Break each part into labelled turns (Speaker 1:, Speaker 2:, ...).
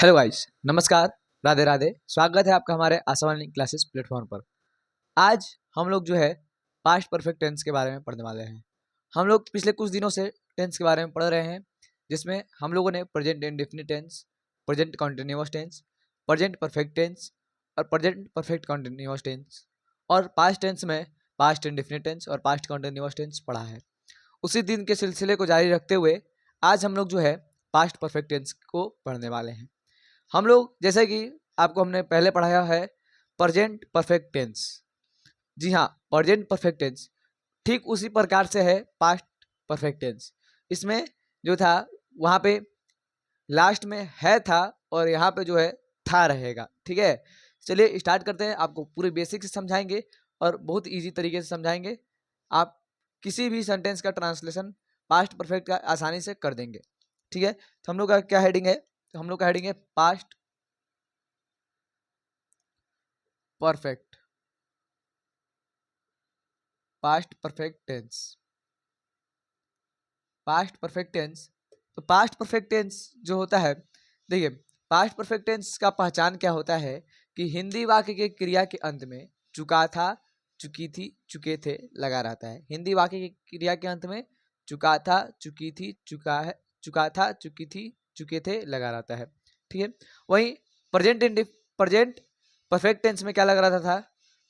Speaker 1: Hello guys, नमस्कार, राधे राधे। स्वागत है आपका हमारे आसानी क्लासेस प्लेटफॉर्म पर। आज हम लोग जो है पास्ट परफेक्ट टेंस के बारे में पढ़ने वाले हैं। हम लोग पिछले कुछ दिनों से टेंस के बारे में पढ़ रहे हैं, जिसमें हम लोगों ने present indefinite tense, present continuous tense, present perfect tense और प्रेजेंट परफेक्ट कॉन्टिन्यूअस टेंस और पास्ट टेंस में पास्ट इंडेफिनिट टेंस और पास्ट कॉन्टिन्यूअस टेंस पढ़ा है। उसी दिन के सिलसिले को जारी रखते हुए आज हम लोग जो है पास्ट परफेक्ट टेंस को पढ़ने वाले हैं। हम लोग जैसे कि आपको हमने पहले पढ़ाया है प्रेजेंट परफेक्ट टेंस। जी हाँ, प्रेजेंट परफेक्ट टेंस ठीक उसी प्रकार से है पास्ट परफेक्ट टेंस। इसमें जो था वहाँ पे लास्ट में है था और यहाँ पे जो है था रहेगा। ठीक है, चलिए स्टार्ट करते हैं। आपको पूरे बेसिक से समझाएंगे और बहुत इजी तरीके से समझाएंगे। आप किसी भी सेंटेंस का ट्रांसलेशन पास्ट परफेक्ट का आसानी से कर देंगे। ठीक है, तो हम लोग का क्या हेडिंग है? तो हम लोग का हेडिंग है past perfect, past perfect tense. Past perfect tense, तो पास्ट परफेक्ट टेंस जो होता है, देखिए पास्ट परफेक्ट टेंस का पहचान क्या होता है कि हिंदी वाक्य के क्रिया के अंत में चुका था, चुकी थी, चुके थे लगा रहता है। हिंदी वाक्य की क्रिया के अंत में चुका था, चुकी थी, चुका है, चुका था, चुकी थी, चुके थे लगा रहता है। ठीक है, वहीं प्रेजेंट परफेक्ट टेंस में क्या लगा रहता था?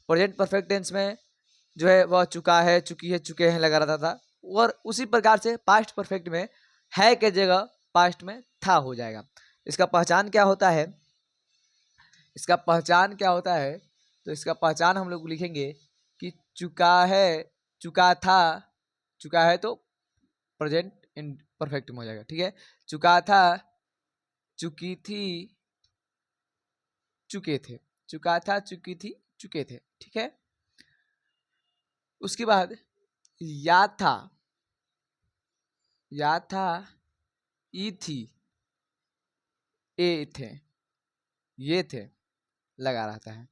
Speaker 1: प्रेजेंट परफेक्ट टेंस में जो है वह चुका है, चुकी है, चुके हैं लगा रहता था। और उसी प्रकार से पास्ट परफेक्ट में है के जगह पास्ट में था हो जाएगा। इसका पहचान क्या होता है? इसका पहचान क्या होता है? तो इसका पहचान हम लोग लिखेंगे कि चुका है, चुका था, चुका है तो प्रेजेंट इन परफेक्ट में हो जाएगा। ठीक है, चुका था, चुकी थी, चुके थे, चुका था, चुकी थी, चुके थे। ठीक है, उसके बाद या था, या था, ई थी, ए थे, ये थे लगा रहता है।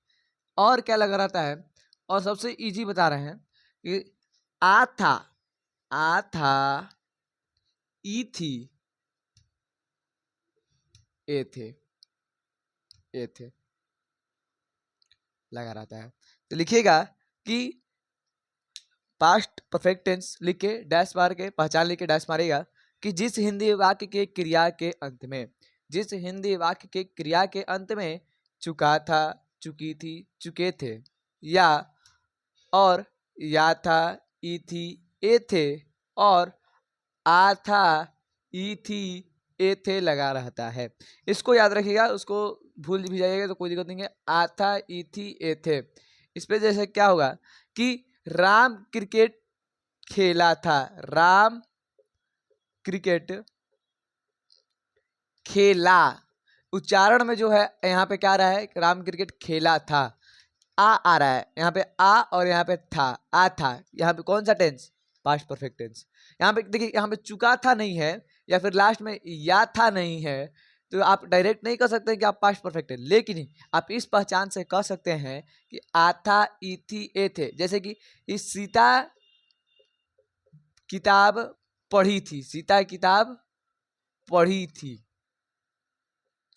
Speaker 1: और क्या लगा रहता है? और सबसे इजी बता रहे हैं कि आ था, आ था, ई थी, ए थे, ए थे लगा रहता है। तो लिखिएगा कि पास्ट परफेक्ट टेंस लिख के डैश मार के पहचान लिख के डैश मारेगा कि जिस हिंदी वाक्य के क्रिया के अंत में, जिस हिंदी वाक्य के क्रिया के अंत में चुका था, चुकी थी, चुके थे या और या था, ई थी, ए थे और आ था, ई थी, ए थे लगा रहता है। इसको याद रखिएगा, उसको भूल भी जाइएगा तो कोई दिक्कत नहीं है। आ था, ई थी, ए थे। इस पे जैसे क्या होगा कि राम क्रिकेट खेला था, राम क्रिकेट खेला। उच्चारण में जो है यहाँ पे क्या आ रहा है? राम क्रिकेट खेला था। आ रहा है यहाँ पे, आ और यहाँ पे था, आ था। यहाँ पे कौन सा टेंस? Past perfect tense. यहाँ पे देखिए, यहाँ पे चुका था नहीं है या फिर लास्ट में या था नहीं है, तो आप डायरेक्ट नहीं कह सकते कि आप पास्ट परफेक्ट है। लेकिन आप इस पहचान से कह सकते हैं कि आ था, ई थी, ए थे। जैसे कि इस सीता किताब पढ़ी थी, सीता किताब पढ़ी थी,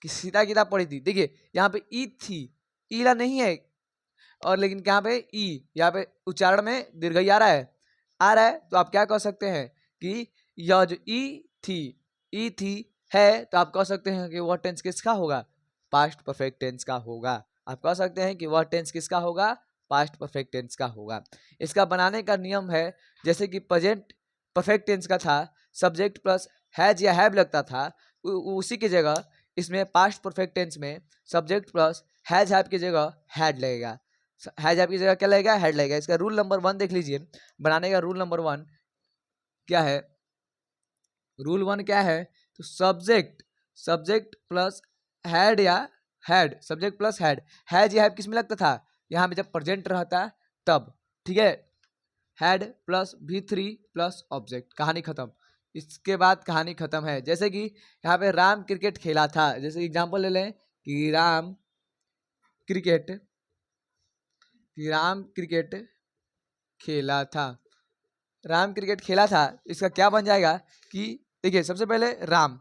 Speaker 1: कि सीता किताब पढ़ी थी। देखिए यहाँ पे ई थी, ईला नहीं है, और लेकिन यहाँ पे ई, यहाँ पे उच्चारण में दीर्घ आ रहा है, आ रहा है। तो आप क्या कह सकते हैं कि यह जो ई थी, ई थी है, तो आप कह सकते हैं कि वह टेंस किसका होगा? पास्ट परफेक्ट टेंस का होगा। आप कह सकते हैं कि वह टेंस किसका होगा? पास्ट परफेक्ट टेंस का होगा। इसका बनाने का नियम है, जैसे कि प्रेजेंट परफेक्ट टेंस का था, सब्जेक्ट प्लस हैज या हैव लगता था, उसी की जगह इसमें पास्ट परफेक्ट टेंस में सब्जेक्ट प्लस हैज हैव की जगह हैड लगेगा। हैज हैव की जगह क्या लगेगा? हैड लगेगा। इसका रूल नंबर 1 देख लीजिए, बनाने का रूल नंबर 1 क्या है? रूल 1 क्या है? तो सब्जेक्ट, सब्जेक्ट प्लस हैड या had, subject plus had. Has या हैव किस में लगता था? यहाँ पे जब प्रेजेंट रहता तब। ठीक है, had plus V3 plus object, कहानी खत्म। इसके बाद कहानी खत्म है। जैसे कि यहाँ पे राम क्रिकेट खेला था, जैसे एग्जांपल ले लें कि राम क्रिकेट, राम क्रिकेट खेला था, राम क्रिकेट खेला था। इसका क्या बन जाएगा कि देखिए सबसे पहले राम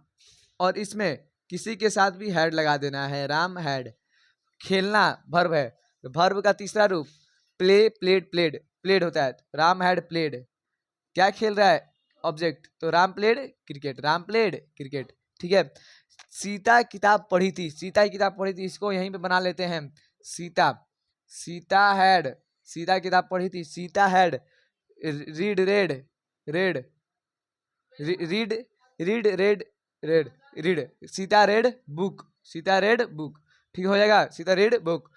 Speaker 1: और इसमें किसी के साथ भी हैड लगा देना है, राम हैड। खेलना वर्ब है, वर्ब का तीसरा रूप प्ले, प्लेड, प्लेड, प्लेड होता है, राम हैड प्लेड। क्या खेल रहा है, ऑब्जेक्ट, तो Ram played cricket, Ram played cricket. ठीक है। सीता किताब पढ़ी थी, सीता की किताब पढ़ी थी, इसको यहीं पे बना लेते हैं, सीता, सीता हैड, सीता किताब पढ़ी थी, Sita had read, red, red, read, read, red, red, read, Sita red book, Sita red book. ठीक हो जाएगा, सीता रेड बुक।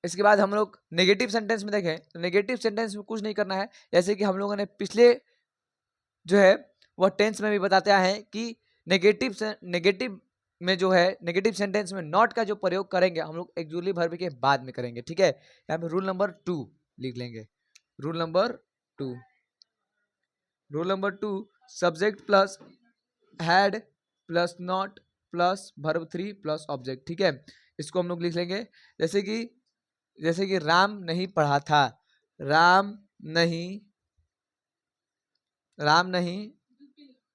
Speaker 1: इसके बाद हम लोग नेगेटिव सेंटेंस में देखें तो नेगेटिव सेंटेंस में कुछ नहीं करना है, जैसे कि हम लोगों ने पिछले जो है वह टेंस में भी बताते हैं कि नेगेटिव में जो है नेगेटिव सेंटेंस में नॉट का जो प्रयोग करेंगे हम लोग एक्चुअली वर्ब के बाद में करेंगे। ठीक है, यहाँ पे रूल नंबर 2 लिख लेंगे, rule number 2, rule number 2, subject plus had plus not plus verb 3 plus object. ठीक है, इसको हम लोग लिख लेंगे, जैसे कि राम नहीं पढ़ा था, राम नहीं, राम नहीं,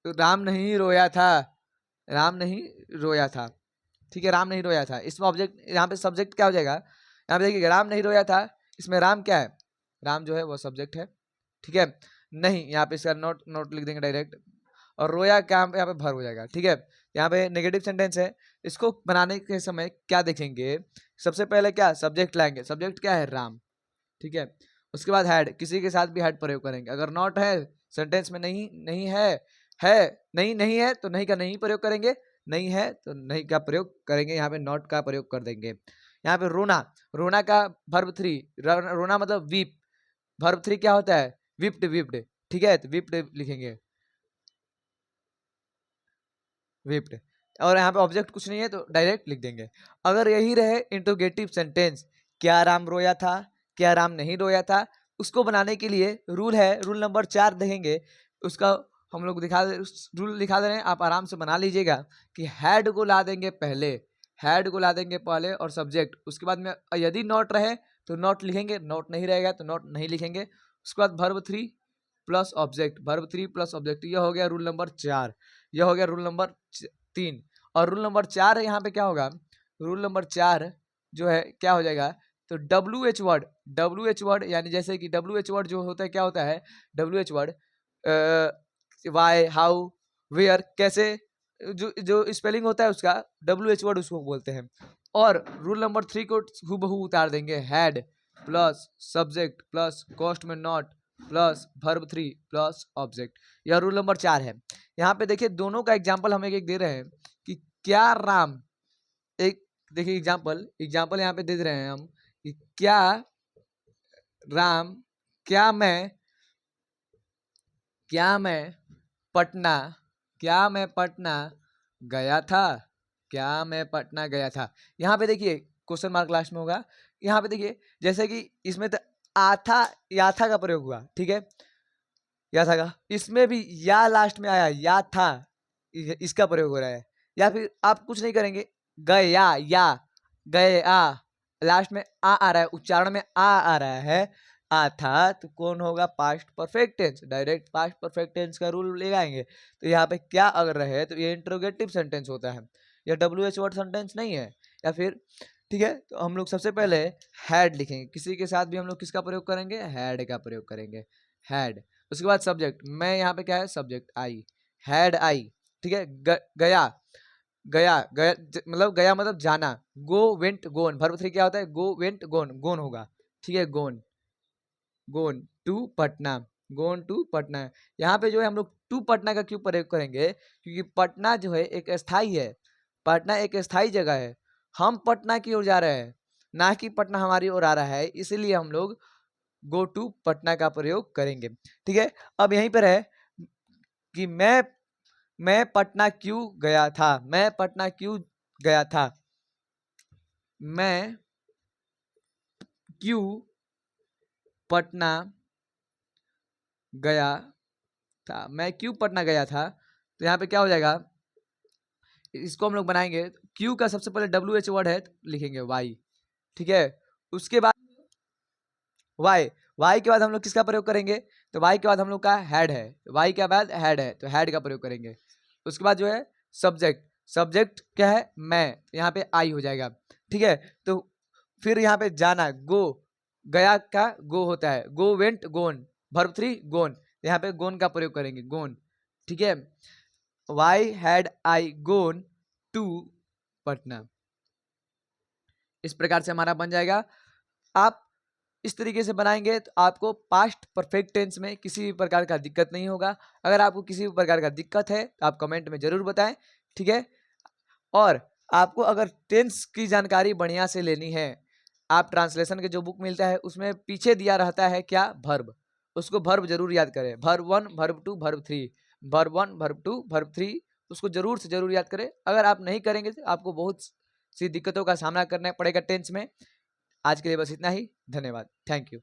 Speaker 1: राम नहीं रोया था, राम नहीं रोया था। ठीक है, राम नहीं रोया था, इसमें ऑब्जेक्ट, यहाँ पे सब्जेक्ट क्या हो जाएगा, यहाँ पे देखिए राम नहीं रोया था, इसमें राम क्या है, राम जो है वो सब्जेक्ट है। ठीक है, नहीं, यहाँ पे इसका नोट नोट लिख देंगे डायरेक्ट, और रोया क्या यहाँ पे भर हो जाएगा। ठीक है, यहाँ पे नेगेटिव सेंटेंस है, इसको बनाने के समय क्या देखेंगे, सबसे पहले क्या सब्जेक्ट लाएंगे, सब्जेक्ट क्या है, राम। ठीक है, उसके बाद हैड, किसी के साथ भी हैड प्रयोग करेंगे, अगर नॉट है सेंटेंस में, नहीं नहीं है नहीं नहीं है तो नहीं का नहीं प्रयोग करेंगे, नहीं है तो नहीं का प्रयोग करेंगे, यहाँ पे नॉट का प्रयोग कर देंगे। यहाँ पे रोना, रोना का वर्ब 3, रोना मतलब वीप, वर्ब 3 क्या होता है, विप्ड, विप्ड। ठीक है, तो विप्ड लिखेंगे, विप्ड, और यहाँ पे ऑब्जेक्ट कुछ नहीं है तो डायरेक्ट लिख देंगे। अगर यही रहे इंट्रोगेटिव सेंटेंस, क्या राम रोया था, क्या राम नहीं रोया था, उसको बनाने के लिए रूल है, रूल नंबर 4 देखेंगे, उसका हम लोग रूल लिखा दे रहे हैं, आप आराम से बना लीजिएगा कि हैड को ला देंगे पहले, हैड को ला देंगे पहले और सब्जेक्ट, उसके बाद में यदि नॉट रहे तो नॉट लिखेंगे, नॉट नहीं रहेगा तो नॉट नहीं लिखेंगे, उसके बाद verb 3 plus object, verb 3 plus object, यह हो गया रूल नंबर 4, यह हो गया रूल नंबर 3। और रूल नंबर 4 यहाँ पे क्या होगा, रूल नंबर 4 जो है क्या हो जाएगा, तो WH वर्ड, WH वर्ड यानी जैसे कि WH वर्ड जो होता है क्या होता है, WH word why, how, where, कैसे, जो जो स्पेलिंग होता है उसका WH वर्ड उसको बोलते हैं। और रूल नंबर 3 को हूबहू उतार देंगे, हैड प्लस सब्जेक्ट प्लस कॉस्ट में not plus verb 3 plus object, यह रूल नंबर 4 है। यहाँ पे देखिए दोनों का एग्जाम्पल हम एक दे रहे हैं कि क्या राम, एक देखिए एग्जाम्पल यहाँ पे दे रहे हैं हम कि क्या राम, क्या मैं पटना, क्या मैं पटना गया था, क्या मैं पटना गया था। यहाँ पे देखिए क्वेश्चन मार्क लास्ट में होगा, यहाँ पे देखिए जैसे कि इसमें तो आथा, याथा का प्रयोग हुआ। ठीक है, याथा का, इसमें भी या लास्ट में आया, या था, इसका प्रयोग हो रहा है। या फिर आप कुछ नहीं करेंगे, गया, या गए आ, लास्ट में आ रहा है, उच्चारण में आ रहा है, आ था, तो कौन होगा, past perfect tense, direct past perfect tense का रूल ले आएंगे। तो यहाँ पे क्या अगर रहे तो ये इंट्रोगेटिव सेंटेंस होता है, यह WH वर्ड सेंटेंस नहीं है। या फिर ठीक है, तो हम लोग सबसे पहले हैड लिखेंगे, किसी के साथ भी हम लोग किसका प्रयोग करेंगे, हैड का प्रयोग करेंगे, हैड। उसके बाद सब्जेक्ट, मैं यहाँ पे क्या है, सब्जेक्ट आई, हैड आई। ठीक है, गया, गया मतलब गया मतलब जाना, गो वेंट गोन, वर्ब 3 क्या होता है, गो वेंट गोन, गोन होगा। ठीक है, gone, gone to Patna, gone to Patna. यहाँ पे जो है हम लोग टू पटना का क्यों प्रयोग करेंगे, क्योंकि पटना जो है एक स्थाई है, पटना एक स्थाई जगह है, हम पटना की ओर जा रहे हैं, ना कि पटना हमारी ओर आ रहा है, इसीलिए हम लोग गो टू पटना का प्रयोग करेंगे। ठीक है, अब यहीं पर है कि मैं पटना क्यों गया था, मैं पटना क्यों गया था, मैं क्यों पटना गया था, मैं क्यों पटना गया था। तो यहाँ पे क्या हो जाएगा, इसको हम लोग बनाएंगे, क्यू का सबसे पहले WH वर्ड है तो लिखेंगे वाई। ठीक है, उसके बाद वाई के बाद हम लोग किसका प्रयोग करेंगे, तो वाई के बाद हम लोग का हैड है, वाई के बाद हैड है तो हैड का प्रयोग करेंगे। उसके बाद जो है सब्जेक्ट, सब्जेक्ट क्या है, मैं, यहाँ पे आई हो जाएगा। ठीक है, तो फिर यहाँ पे जाना, गो, गया का गो होता है, गो वेंट गोन, वर्ब 3 गोन, यहाँ पे गोन का प्रयोग करेंगे, गोन। ठीक है, why had I gone to Patna. इस प्रकार से हमारा बन जाएगा। आप इस तरीके से बनाएंगे तो आपको पास्ट परफेक्ट टेंस में किसी भी प्रकार का दिक्कत नहीं होगा। अगर आपको किसी भी प्रकार का दिक्कत है तो आप कमेंट में जरूर बताएं। ठीक है, और आपको अगर टेंस की जानकारी बढ़िया से लेनी है, आप ट्रांसलेशन के जो बुक मिलता है उसमें पीछे दिया रहता है क्या, भर्ब, उसको भर्ब जरूर याद करें, verb 1 verb 2 verb 3, verb 1 verb 2 verb 3, उसको जरूर से जरूर याद करें। अगर आप नहीं करेंगे तो आपको बहुत सी दिक्कतों का सामना करना पड़ेगा टेंस में। आज के लिए बस इतना ही, धन्यवाद, थैंक यू।